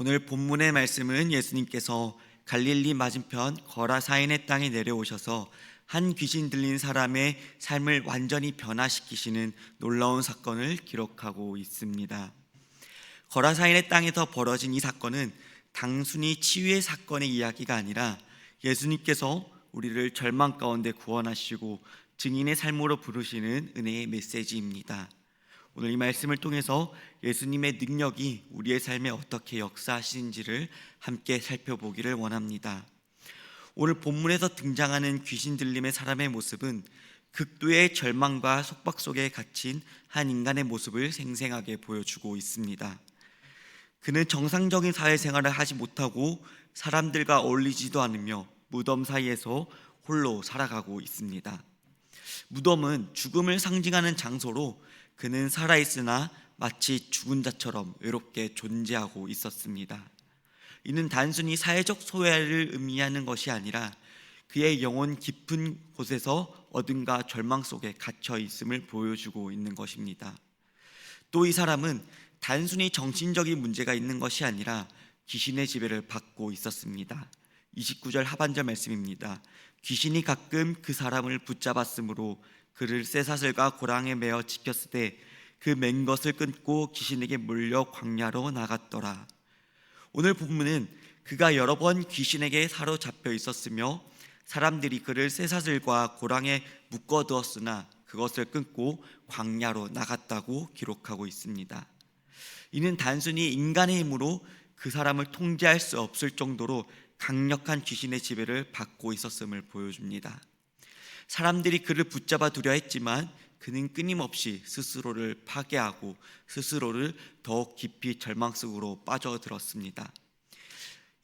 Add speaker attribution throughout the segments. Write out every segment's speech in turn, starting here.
Speaker 1: 오늘 본문의 말씀은 예수님께서 갈릴리 맞은편 거라사인의 땅에 내려오셔서 한 귀신 들린 사람의 삶을 완전히 변화시키시는 놀라운 사건을 기록하고 있습니다. 거라사인의 땅에서 벌어진 이 사건은 단순히 치유의 사건의 이야기가 아니라 예수님께서 우리를 절망 가운데 구원하시고 증인의 삶으로 부르시는 은혜의 메시지입니다. 오늘 이 말씀을 통해서 예수님의 능력이 우리의 삶에 어떻게 역사하시는지를 함께 살펴보기를 원합니다. 오늘 본문에서 등장하는 귀신 들림의 사람의 모습은 극도의 절망과 속박 속에 갇힌 한 인간의 모습을 생생하게 보여주고 있습니다. 그는 정상적인 사회생활을 하지 못하고 사람들과 어울리지도 않으며 무덤 사이에서 홀로 살아가고 있습니다. 무덤은 죽음을 상징하는 장소로 그는 살아있으나 마치 죽은 자처럼 외롭게 존재하고 있었습니다. 이는 단순히 사회적 소외를 의미하는 것이 아니라 그의 영혼 깊은 곳에서 어딘가 절망 속에 갇혀 있음을 보여주고 있는 것입니다. 또 이 사람은 단순히 정신적인 문제가 있는 것이 아니라 귀신의 지배를 받고 있었습니다. 29절 하반절 말씀입니다. 귀신이 가끔 그 사람을 붙잡았으므로 그를 쇠사슬과 고랑에 매어 지켰을 때 그 맨 것을 끊고 귀신에게 몰려 광야로 나갔더라. 오늘 본문은 그가 여러 번 귀신에게 사로잡혀 있었으며 사람들이 그를 쇠사슬과 고랑에 묶어두었으나 그것을 끊고 광야로 나갔다고 기록하고 있습니다. 이는 단순히 인간의 힘으로 그 사람을 통제할 수 없을 정도로 강력한 귀신의 지배를 받고 있었음을 보여줍니다. 사람들이 그를 붙잡아 두려 했지만 그는 끊임없이 스스로를 파괴하고 스스로를 더욱 깊이 절망 속으로 빠져들었습니다.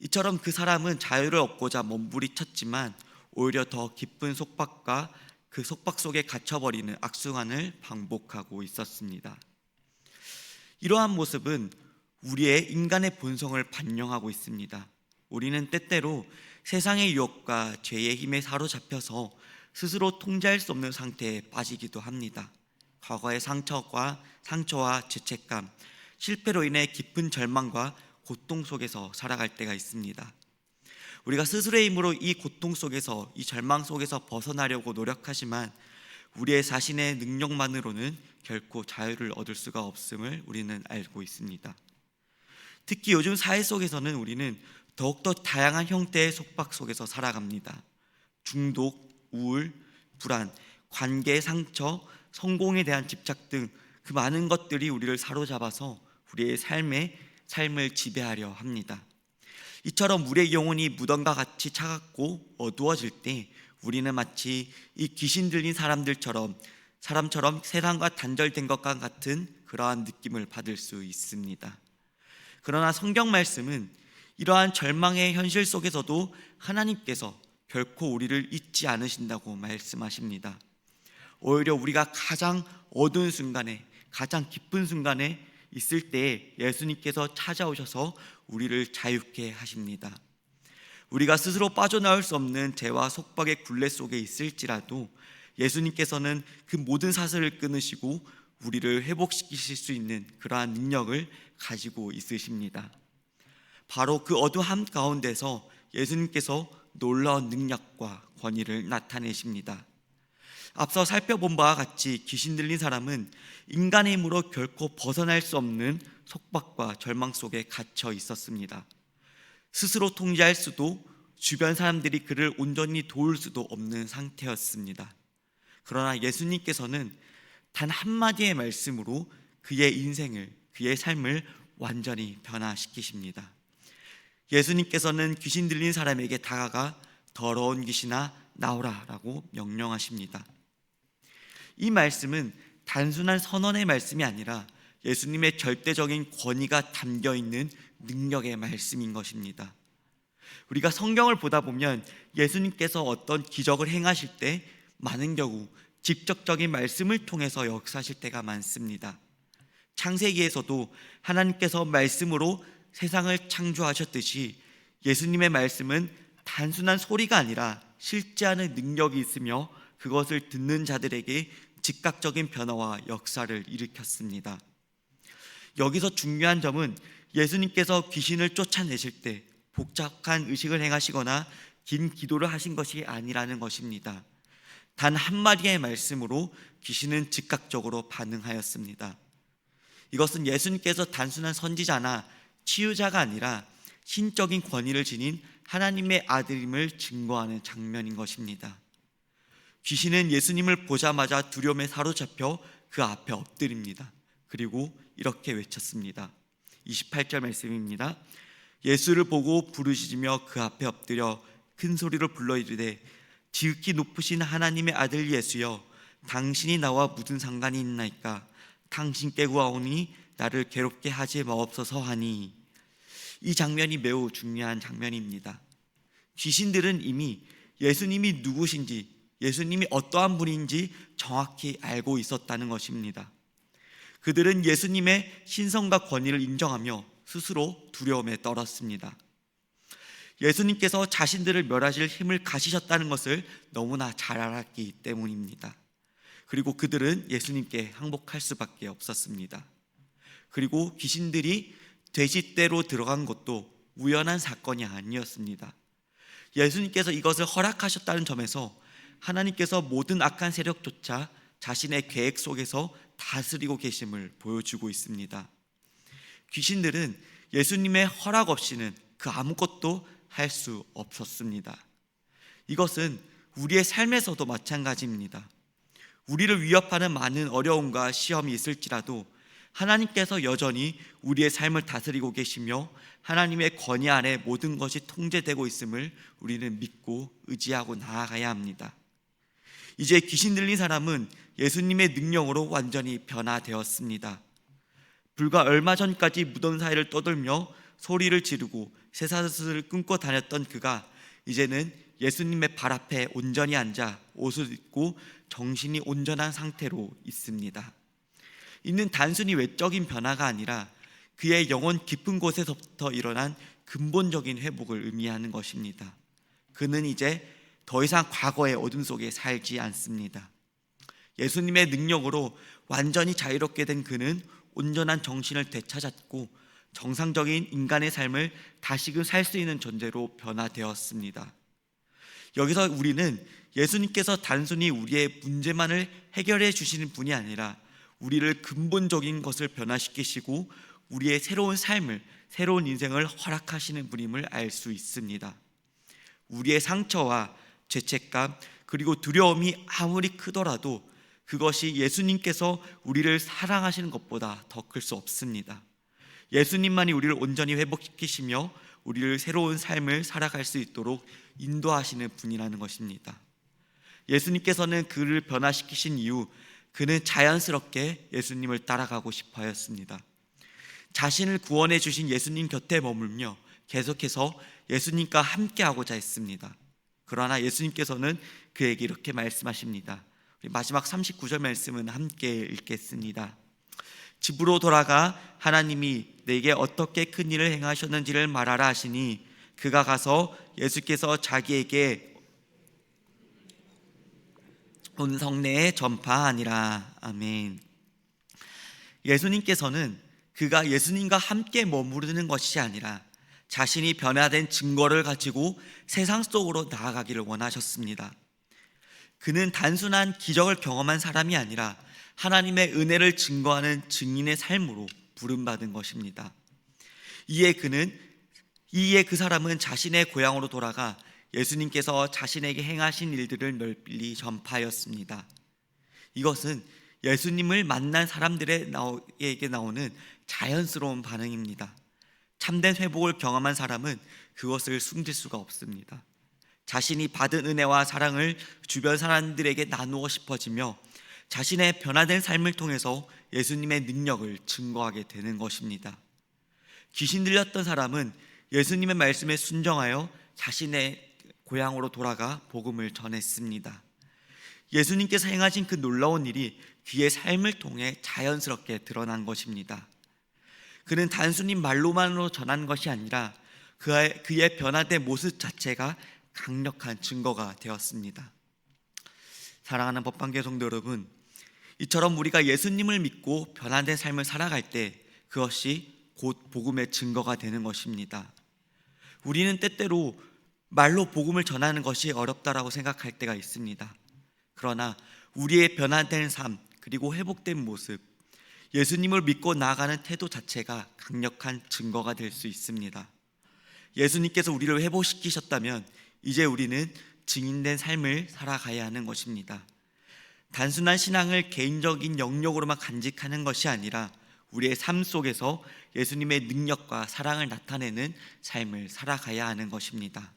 Speaker 1: 이처럼 그 사람은 자유를 얻고자 몸부림쳤지만 오히려 더 깊은 속박과 그 속박 속에 갇혀버리는 악순환을 반복하고 있었습니다. 이러한 모습은 우리의 인간의 본성을 반영하고 있습니다. 우리는 때때로 세상의 유혹과 죄의 힘에 사로잡혀서 스스로 통제할 수 없는 상태에 빠지기도 합니다. 과거의 상처와 죄책감, 실패로 인해 깊은 절망과 고통 속에서 살아갈 때가 있습니다. 우리가 스스로의 힘으로 이 고통 속에서, 이 절망 속에서 벗어나려고 노력하지만 우리의 자신의 능력만으로는 결코 자유를 얻을 수가 없음을 우리는 알고 있습니다. 특히 요즘 사회 속에서는 우리는 더욱더 다양한 형태의 속박 속에서 살아갑니다. 중독, 우울, 불안, 관계의 상처, 성공에 대한 집착 등 그 많은 것들이 우리를 사로잡아서 우리의 삶을 지배하려 합니다. 이처럼 우리의 영혼이 무덤과 같이 차갑고 어두워질 때 우리는 마치 이 귀신 들린 사람처럼 세상과 단절된 것과 같은 그러한 느낌을 받을 수 있습니다. 그러나 성경 말씀은 이러한 절망의 현실 속에서도 하나님께서 결코 우리를 잊지 않으신다고 말씀하십니다. 오히려 우리가 가장 어두운 순간에, 가장 깊은 순간에 있을 때 예수님께서 찾아오셔서 우리를 자유케 하십니다. 우리가 스스로 빠져나올 수 없는 죄와 속박의 굴레 속에 있을지라도 예수님께서는 그 모든 사슬을 끊으시고 우리를 회복시키실 수 있는 그러한 능력을 가지고 있으십니다. 바로 그 어두함 가운데서 예수님께서 놀라운 능력과 권위를 나타내십니다. 앞서 살펴본 바와 같이 귀신 들린 사람은 인간의 힘으로 결코 벗어날 수 없는 속박과 절망 속에 갇혀 있었습니다. 스스로 통제할 수도, 주변 사람들이 그를 온전히 도울 수도 없는 상태였습니다. 그러나 예수님께서는 단 한마디의 말씀으로 그의 인생을, 그의 삶을 완전히 변화시키십니다. 예수님께서는 귀신 들린 사람에게 다가가 더러운 귀신아 나오라 라고 명령하십니다. 이 말씀은 단순한 선언의 말씀이 아니라 예수님의 절대적인 권위가 담겨있는 능력의 말씀인 것입니다. 우리가 성경을 보다 보면 예수님께서 어떤 기적을 행하실 때 많은 경우 직접적인 말씀을 통해서 역사하실 때가 많습니다. 창세기에서도 하나님께서 말씀으로 세상을 창조하셨듯이 예수님의 말씀은 단순한 소리가 아니라 실제하는 능력이 있으며 그것을 듣는 자들에게 즉각적인 변화와 역사를 일으켰습니다. 여기서 중요한 점은 예수님께서 귀신을 쫓아내실 때 복잡한 의식을 행하시거나 긴 기도를 하신 것이 아니라는 것입니다. 단 한마디의 말씀으로 귀신은 즉각적으로 반응하였습니다. 이것은 예수님께서 단순한 선지자나 치유자가 아니라 신적인 권위를 지닌 하나님의 아들임을 증거하는 장면인 것입니다. 귀신은 예수님을 보자마자 두려움에 사로잡혀 그 앞에 엎드립니다. 그리고 이렇게 외쳤습니다. 28절 말씀입니다. 예수를 보고 부르짖으며 그 앞에 엎드려 큰 소리로 불러 이르되 지극히 높으신 하나님의 아들 예수여, 당신이 나와 무슨 상관이 있나이까? 당신께 구하오니 나를 괴롭게 하지 마옵소서 하니. 이 장면이 매우 중요한 장면입니다. 귀신들은 이미 예수님이 누구신지, 예수님이 어떠한 분인지 정확히 알고 있었다는 것입니다. 그들은 예수님의 신성과 권위를 인정하며 스스로 두려움에 떨었습니다. 예수님께서 자신들을 멸하실 힘을 가지셨다는 것을 너무나 잘 알았기 때문입니다. 그리고 그들은 예수님께 항복할 수밖에 없었습니다. 그리고 귀신들이 돼지떼로 들어간 것도 우연한 사건이 아니었습니다. 예수님께서 이것을 허락하셨다는 점에서 하나님께서 모든 악한 세력조차 자신의 계획 속에서 다스리고 계심을 보여주고 있습니다. 귀신들은 예수님의 허락 없이는 그 아무것도 할 수 없었습니다. 이것은 우리의 삶에서도 마찬가지입니다. 우리를 위협하는 많은 어려움과 시험이 있을지라도 하나님께서 여전히 우리의 삶을 다스리고 계시며 하나님의 권위 아래 모든 것이 통제되고 있음을 우리는 믿고 의지하고 나아가야 합니다. 이제 귀신 들린 사람은 예수님의 능력으로 완전히 변화되었습니다. 불과 얼마 전까지 무덤 사이를 떠돌며 소리를 지르고 쇠사슬을 끊고 다녔던 그가 이제는 예수님의 발 앞에 온전히 앉아 옷을 입고 정신이 온전한 상태로 있습니다. 이는 단순히 외적인 변화가 아니라 그의 영혼 깊은 곳에서부터 일어난 근본적인 회복을 의미하는 것입니다. 그는 이제 더 이상 과거의 어둠 속에 살지 않습니다. 예수님의 능력으로 완전히 자유롭게 된 그는 온전한 정신을 되찾았고 정상적인 인간의 삶을 다시금 살 수 있는 존재로 변화되었습니다. 여기서 우리는 예수님께서 단순히 우리의 문제만을 해결해 주시는 분이 아니라 우리를 근본적인 것을 변화시키시고 우리의 새로운 삶을, 새로운 인생을 허락하시는 분임을 알 수 있습니다. 우리의 상처와 죄책감 그리고 두려움이 아무리 크더라도 그것이 예수님께서 우리를 사랑하시는 것보다 더 클 수 없습니다. 예수님만이 우리를 온전히 회복시키시며 우리를 새로운 삶을 살아갈 수 있도록 인도하시는 분이라는 것입니다. 예수님께서는 그를 변화시키신 이후 그는 자연스럽게 예수님을 따라가고 싶어 하였습니다. 자신을 구원해 주신 예수님 곁에 머물며 계속해서 예수님과 함께하고자 했습니다. 그러나 예수님께서는 그에게 이렇게 말씀하십니다. 우리 마지막 39절 말씀은 함께 읽겠습니다. 집으로 돌아가 하나님이 내게 어떻게 큰 일을 행하셨는지를 말하라 하시니 그가 가서 예수께서 자기에게 온 성내에 전파하니라. 아멘. 예수님께서는 그가 예수님과 함께 머무르는 것이 아니라 자신이 변화된 증거를 가지고 세상 속으로 나아가기를 원하셨습니다. 그는 단순한 기적을 경험한 사람이 아니라 하나님의 은혜를 증거하는 증인의 삶으로 부름받은 것입니다. 이에 그 사람은 자신의 고향으로 돌아가 예수님께서 자신에게 행하신 일들을 널리 전파하였습니다. 이것은 예수님을 만난 사람들에게 나오는 자연스러운 반응입니다. 참된 회복을 경험한 사람은 그것을 숨길 수가 없습니다. 자신이 받은 은혜와 사랑을 주변 사람들에게 나누고 싶어지며 자신의 변화된 삶을 통해서 예수님의 능력을 증거하게 되는 것입니다. 귀신 들렸던 사람은 예수님의 말씀에 순종하여 자신의 고향으로 돌아가 복음을 전했습니다. 예수님께서 행하신 그 놀라운 일이 그의 삶을 통해 자연스럽게 드러난 것입니다. 그는 단순히 말로만으로 전한 것이 아니라 그의 변화된 모습 자체가 강력한 증거가 되었습니다. 사랑하는 법방계 성도 여러분, 이처럼 우리가 예수님을 믿고 변화된 삶을 살아갈 때 그것이 곧 복음의 증거가 되는 것입니다. 우리는 때때로 말로 복음을 전하는 것이 어렵다라고 생각할 때가 있습니다. 그러나 우리의 변화된 삶 그리고 회복된 모습, 예수님을 믿고 나아가는 태도 자체가 강력한 증거가 될 수 있습니다. 예수님께서 우리를 회복시키셨다면 이제 우리는 증인된 삶을 살아가야 하는 것입니다. 단순한 신앙을 개인적인 영역으로만 간직하는 것이 아니라 우리의 삶 속에서 예수님의 능력과 사랑을 나타내는 삶을 살아가야 하는 것입니다.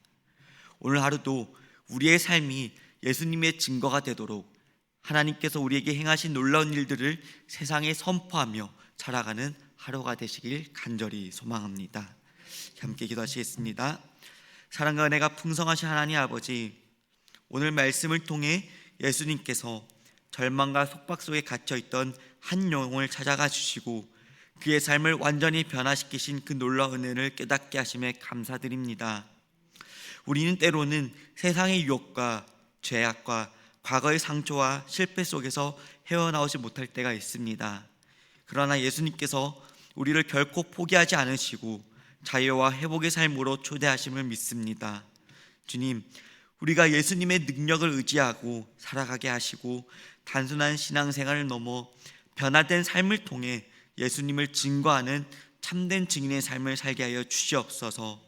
Speaker 1: 오늘 하루도 우리의 삶이 예수님의 증거가 되도록 하나님께서 우리에게 행하신 놀라운 일들을 세상에 선포하며 살아가는 하루가 되시길 간절히 소망합니다. 함께 기도하시겠습니다. 사랑과 은혜가 풍성하신 하나님 아버지, 오늘 말씀을 통해 예수님께서 절망과 속박 속에 갇혀있던 한 영혼을 찾아가 주시고 그의 삶을 완전히 변화시키신 그 놀라운 은혜를 깨닫게 하심에 감사드립니다. 우리는 때로는 세상의 유혹과 죄악과 과거의 상처와 실패 속에서 헤어나오지 못할 때가 있습니다. 그러나 예수님께서 우리를 결코 포기하지 않으시고 자유와 회복의 삶으로 초대하심을 믿습니다. 주님, 우리가 예수님의 능력을 의지하고 살아가게 하시고 단순한 신앙생활을 넘어 변화된 삶을 통해 예수님을 증거하는 참된 증인의 삶을 살게 하여 주시옵소서.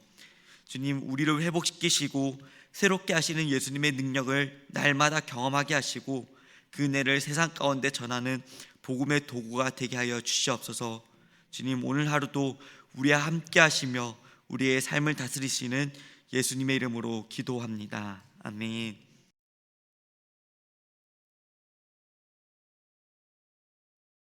Speaker 1: 주님, 우리를 회복시키시고 새롭게 하시는 예수님의 능력을 날마다 경험하게 하시고 그 은혜를 세상 가운데 전하는 복음의 도구가 되게 하여 주시옵소서. 주님, 오늘 하루도 우리와 함께 하시며 우리의 삶을 다스리시는 예수님의 이름으로 기도합니다. 아멘.